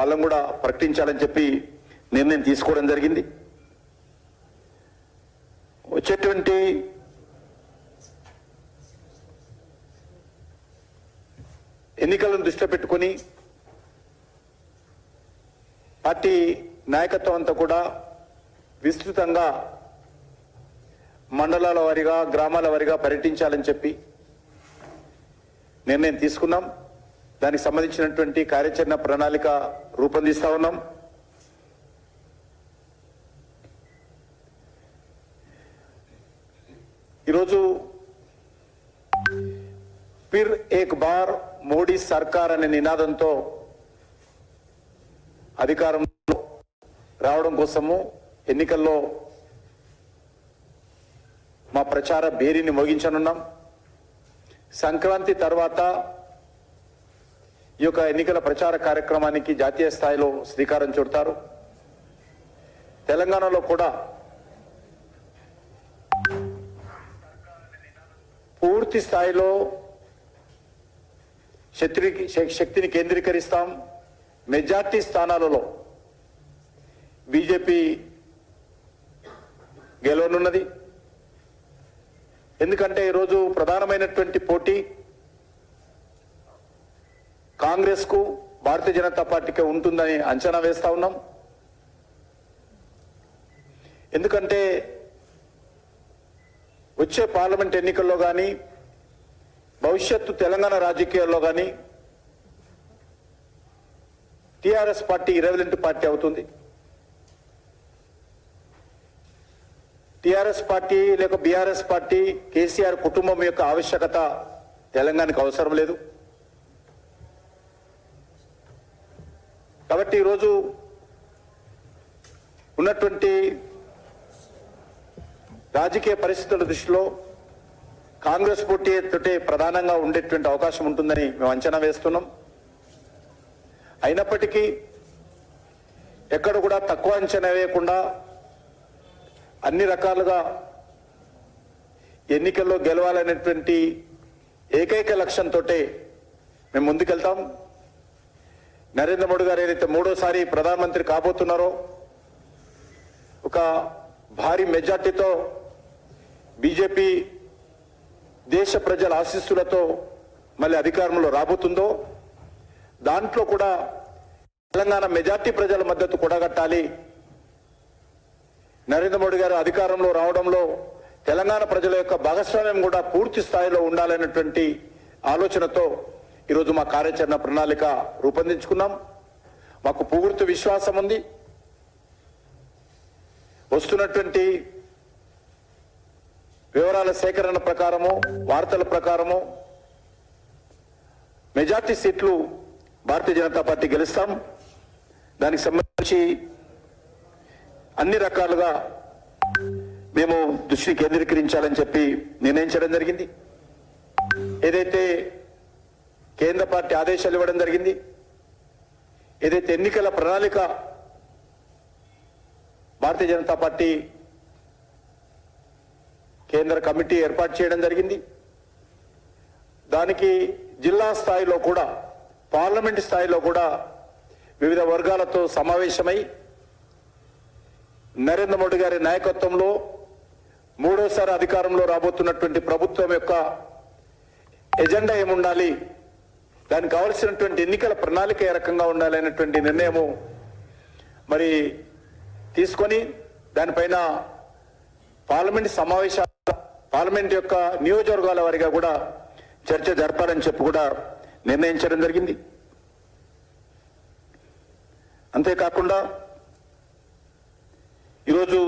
వాళ్ళని కూడా ప్రకటించాలని చెప్పి నిర్ణయం తీసుకోవడం జరిగింది. వచ్చేటువంటి ఎన్నికలను దృష్టిలో పెట్టుకొని పార్టీ నాయకత్వం అంతా కూడా విస్తృతంగా మండలాల వారీగా గ్రామాల వారీగా పర్యటించాలని చెప్పి నిర్ణయం తీసుకున్నాం. దానికి సంబంధించినటువంటి కార్యాచరణ ప్రణాళిక రూపొందిస్తా ఉన్నాం. ఈరోజు ఫిర్ ఏక్ బార్ మోడీ సర్కార్ అనే నినాదంతో అధికారంలో రావడం కోసము ఎన్నికల్లో మా ప్రచార బేరీని మోగించనున్నాం. సంక్రాంతి తర్వాత ఈ యొక్క ఎన్నికల ప్రచార కార్యక్రమానికి జాతీయ స్థాయిలో శ్రీకారం చుడతారు. తెలంగాణలో కూడా పూర్తి స్థాయిలో శక్తిని కేంద్రీకరిస్తాం. మెజార్టీ స్థానాలలో బీజేపీ గెలవనున్నది. ఎందుకంటే ఈరోజు ప్రధానమైనటువంటి పోటీ కాంగ్రెస్ కు భారతీయ జనతా పార్టీకి ఉంటుందని అంచనా వేస్తా ఉన్నాం. ఎందుకంటే వచ్చే పార్లమెంట్ ఎన్నికల్లో కానీ భవిష్యత్తు తెలంగాణ రాజకీయాల్లో కానీ టీఆర్ఎస్ పార్టీ ఇర్రెలెవెంట్ పార్టీ అవుతుంది. టీఆర్ఎస్ పార్టీ లేక బీఆర్ఎస్ పార్టీ కేసీఆర్ కుటుంబం యొక్క ఆవశ్యకత తెలంగాణకు అవసరం లేదు. కాబట్టి ఈరోజు ఉన్నటువంటి రాజకీయ పరిస్థితుల దృష్టిలో కాంగ్రెస్ పోటీ తోటే ప్రధానంగా ఉండేటువంటి అవకాశం ఉంటుందని మేము అంచనా వేస్తున్నాం. అయినప్పటికీ ఎక్కడ కూడా తక్కువ అంచనా వేయకుండా అన్ని రకాలుగా ఎన్నికల్లో గెలవాలనేటువంటి ఏకైక లక్ష్యంతో మేము ముందుకెళ్తాం. నరేంద్ర మోడీ గారు ఏదైతే మూడోసారి ప్రధానమంత్రి కాబోతున్నారో ఒక భారీ మెజార్టీతో బీజేపీ దేశ ప్రజల ఆశీస్సులతో మళ్ళీ అధికారంలో రాబోతుందో దాంట్లో కూడా తెలంగాణ మెజార్టీ ప్రజల మద్దతు కూడగట్టాలి. నరేంద్ర మోడీ గారు అధికారంలో రావడంలో తెలంగాణ ప్రజల యొక్క భాగస్వామ్యం కూడా పూర్తి స్థాయిలో ఉండాలనేటువంటి ఆలోచనతో ఈరోజు మా కార్యాచరణ ప్రణాళిక రూపొందించుకున్నాం. మాకు పూర్తి విశ్వాసం ఉంది. వస్తున్నటువంటి వివరాల సేకరణ ప్రకారము వార్తల ప్రకారము మెజార్టీ సీట్లు భారతీయ జనతా పార్టీ గెలుస్తాం. దానికి సంబంధించి అన్ని రకాలుగా మేము దృష్టి కేంద్రీకరించాలని చెప్పి నిర్ణయించడం జరిగింది. ఏదైతే కేంద్ర పార్టీ ఆదేశాలు ఇవ్వడం జరిగింది, ఏదైతే ఎన్నికల ప్రణాళిక భారతీయ జనతా పార్టీ కేంద్ర కమిటీ ఏర్పాటు చేయడం జరిగింది, దానికి జిల్లా స్థాయిలో కూడా పార్లమెంట్ స్థాయిలో కూడా వివిధ వర్గాలతో సమావేశమై నరేంద్ర మోడీ గారి నాయకత్వంలో మూడోసారి అధికారంలో రాబోతున్నటువంటి ప్రభుత్వం యొక్క ఎజెండా ఏముండాలి, దానికి కావలసినటువంటి ఎన్నికల ప్రణాళిక ఏ రకంగా ఉండాలి అనేటువంటి నిర్ణయము మరి తీసుకొని దానిపైన పార్లమెంట్ సమావేశాలు పార్లమెంట్ యొక్క నియోజకవర్గాల వారిగా కూడా చర్చ జరపాలని చెప్పి కూడా నిర్ణయించడం జరిగింది. అంతేకాకుండా ఈరోజు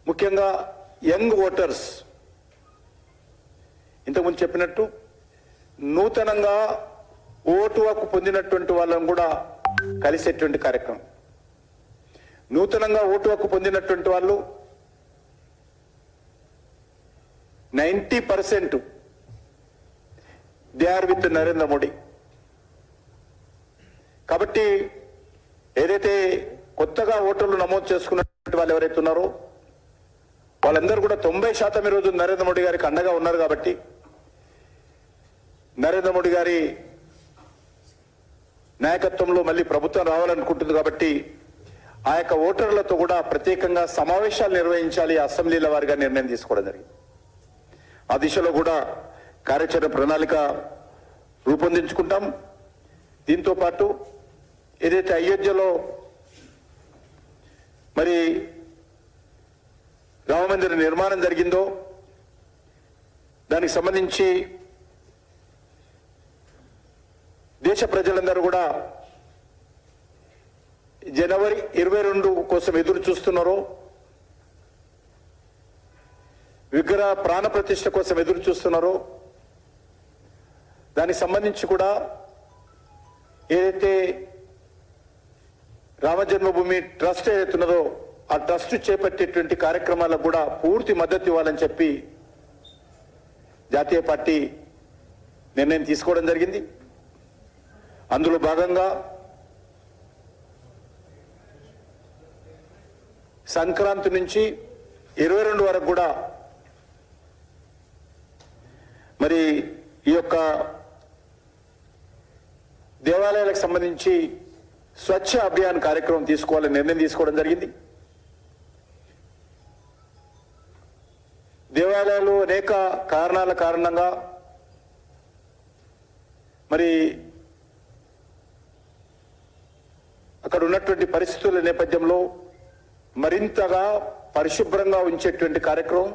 ముఖ్యంగా యంగ్ ఓటర్స్ ఇంతకుముందు చెప్పినట్టు నూతనంగా ఓటు హక్కు పొందినటువంటి వాళ్ళని కూడా కలిసేటువంటి కార్యక్రమం. నూతనంగా ఓటు హక్కు పొందినటువంటి వాళ్ళు 90% they are with Narendra Modi. కాబట్టి ఏదైతే కొత్తగా ఓటర్లు నమోదు చేసుకున్నటువంటి వాళ్ళు ఎవరైతే ఉన్నారో వాళ్ళందరూ కూడా 90% ఈరోజు నరేంద్ర మోడీ గారికి అండగా ఉన్నారు. కాబట్టి నరేంద్ర మోడీ గారి నాయకత్వంలో మళ్ళీ ప్రభుత్వం రావాలనుకుంటుంది కాబట్టి ఆ యొక్క ఓటర్లతో కూడా ప్రత్యేకంగా సమావేశాలు నిర్వహించాలి, అసెంబ్లీల వారిగా నిర్ణయం తీసుకోవడం జరిగింది. ఆ దిశలో కూడా కార్యాచరణ ప్రణాళిక రూపొందించుకుంటాం. దీంతో పాటు ఏదైతే అయోధ్యలో మరి రామ మందిర నిర్మాణం జరిగిందో దానికి సంబంధించి దేశ ప్రజలందరూ కూడా జనవరి 22 కోసం ఎదురు చూస్తున్నారో, విగ్రహ ప్రాణ ప్రతిష్ఠ కోసం ఎదురు చూస్తున్నారో, దానికి సంబంధించి కూడా ఏదైతే రామ జన్మభూమి ట్రస్ట్ ఏదైతే ఉన్నదో ఆ ట్రస్ట్ చేపట్టేటువంటి కార్యక్రమాలకు కూడా పూర్తి మద్దతు ఇవ్వాలని చెప్పి జాతీయ పార్టీ నిర్ణయం తీసుకోవడం జరిగింది. అందులో భాగంగా సంక్రాంతి నుంచి 22 వరకు కూడా మరి ఈ యొక్క దేవాలయాలకు సంబంధించి స్వచ్ఛ అభియాన్ కార్యక్రమం తీసుకోవాలని నిర్ణయం తీసుకోవడం జరిగింది. దేవాలయాలు అనేక కారణాల కారణంగా మరి అక్కడ ఉన్నటువంటి పరిస్థితుల నేపథ్యంలో మరింతగా పరిశుభ్రంగా ఉంచేటువంటి కార్యక్రమం,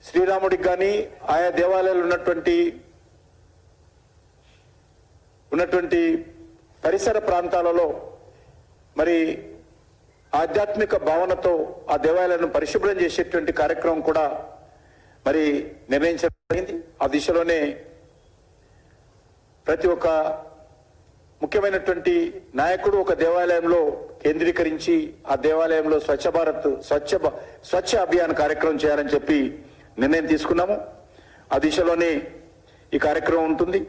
శ్రీరాముడికి కానీ ఆయా దేవాలయాలు ఉన్నటువంటి పరిసర ప్రాంతాలలో మరి ఆధ్యాత్మిక భావనతో ఆ దేవాలయాలను పరిశుభ్రం చేసేటువంటి కార్యక్రమం కూడా మరి నిర్ణయించడం జరిగింది. ఆ దిశలోనే ప్రతి ఒక్క ముఖ్యమైనటువంటి నాయకుడు ఒక దేవాలయంలో కేంద్రీకరించి ఆ దేవాలయంలో స్వచ్ఛ భారత్ స్వచ్ఛ అభియాన్ కార్యక్రమం చేయాలని చెప్పి నిర్ణయం తీసుకున్నాము. ఆ దిశలోనే ఈ కార్యక్రమం ఉంటుంది.